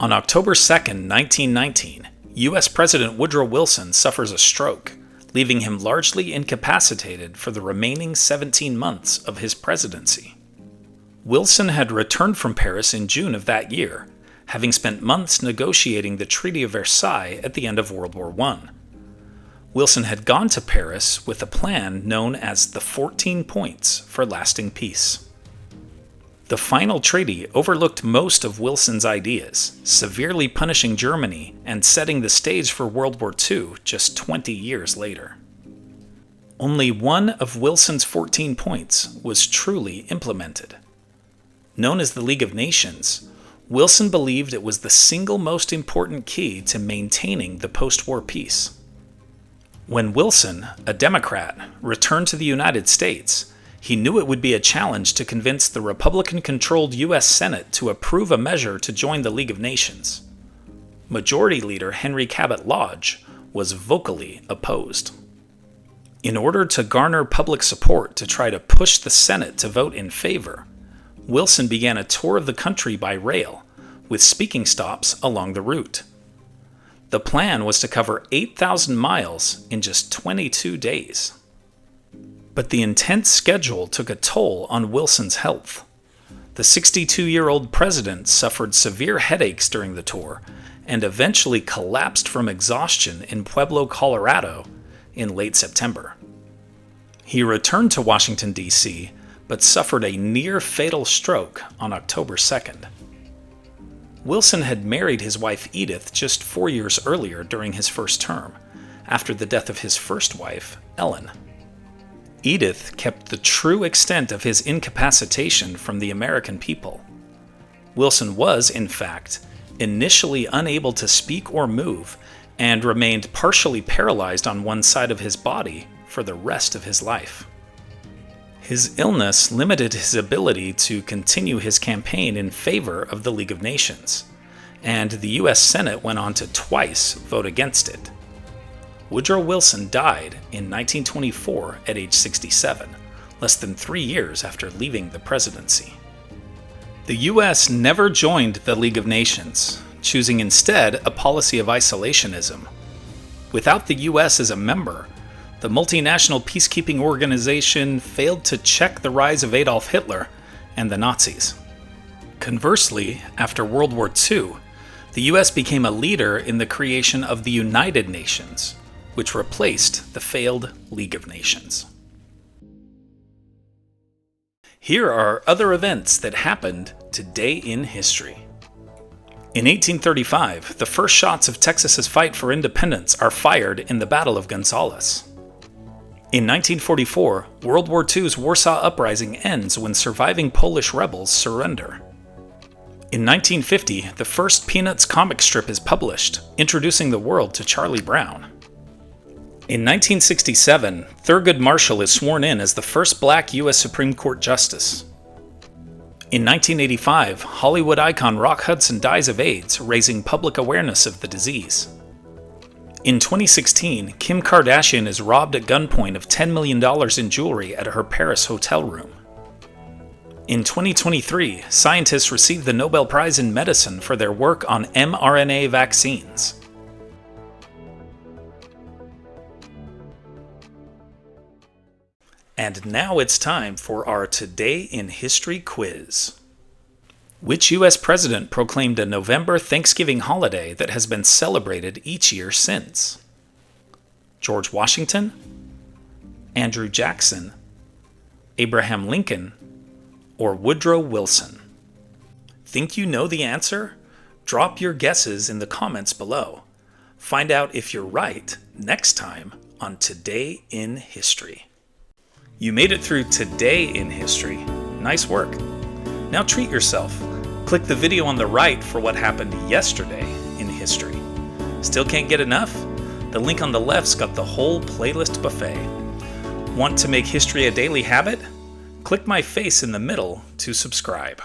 On October 2nd, 1919, U.S. President Woodrow Wilson suffers a stroke, leaving him largely incapacitated for the remaining 17 months of his presidency. Wilson had returned from Paris in June of that year, having spent months negotiating the Treaty of Versailles at the end of World War I. Wilson had gone to Paris with a plan known as the 14 Points for Lasting Peace. The final treaty overlooked most of Wilson's ideas, severely punishing Germany and setting the stage for World War II just 20 years later. Only one of Wilson's 14 points was truly implemented. Known as the League of Nations, Wilson believed it was the single most important key to maintaining the post-war peace. When Wilson, a Democrat, returned to the United States, he knew it would be a challenge to convince the Republican-controlled U.S. Senate to approve a measure to join the League of Nations. Majority Leader Henry Cabot Lodge was vocally opposed. In order to garner public support to try to push the Senate to vote in favor, Wilson began a tour of the country by rail, with speaking stops along the route. The plan was to cover 8,000 miles in just 22 days. But the intense schedule took a toll on Wilson's health. The 62-year-old president suffered severe headaches during the tour and eventually collapsed from exhaustion in Pueblo, Colorado, in late September. He returned to Washington, D.C., but suffered a near-fatal stroke on October 2nd. Wilson had married his wife Edith just 4 years earlier during his first term, after the death of his first wife, Ellen. Edith kept the true extent of his incapacitation from the American people. Wilson was, in fact, initially unable to speak or move and remained partially paralyzed on one side of his body for the rest of his life. His illness limited his ability to continue his campaign in favor of the League of Nations, and the U.S. Senate went on to twice vote against it. Woodrow Wilson died in 1924 at age 67, less than 3 years after leaving the presidency. The U.S. never joined the League of Nations, choosing instead a policy of isolationism. Without the U.S. as a member, the multinational peacekeeping organization failed to check the rise of Adolf Hitler and the Nazis. Conversely, after World War II, the U.S. became a leader in the creation of the United Nations, which replaced the failed League of Nations. Here are other events that happened today in history. In 1835, the first shots of Texas's fight for independence are fired in the Battle of Gonzales. In 1944, World War II's Warsaw Uprising ends when surviving Polish rebels surrender. In 1950, the first Peanuts comic strip is published, introducing the world to Charlie Brown. In 1967, Thurgood Marshall is sworn in as the first black U.S. Supreme Court Justice. In 1985, Hollywood icon Rock Hudson dies of AIDS, raising public awareness of the disease. In 2016, Kim Kardashian is robbed at gunpoint of $10 million in jewelry at her Paris hotel room. In 2023, scientists received the Nobel Prize in Medicine for their work on mRNA vaccines. And now it's time for our Today in History quiz. Which U.S. president proclaimed a November Thanksgiving holiday that has been celebrated each year since? George Washington, Andrew Jackson, Abraham Lincoln, or Woodrow Wilson? Think you know the answer? Drop your guesses in the comments below. Find out if you're right next time on Today in History. You made it through Today in History. Nice work. Now treat yourself. Click the video on the right for what happened yesterday in history. Still can't get enough? The link on the left's got the whole playlist buffet. Want to make history a daily habit? Click my face in the middle to subscribe.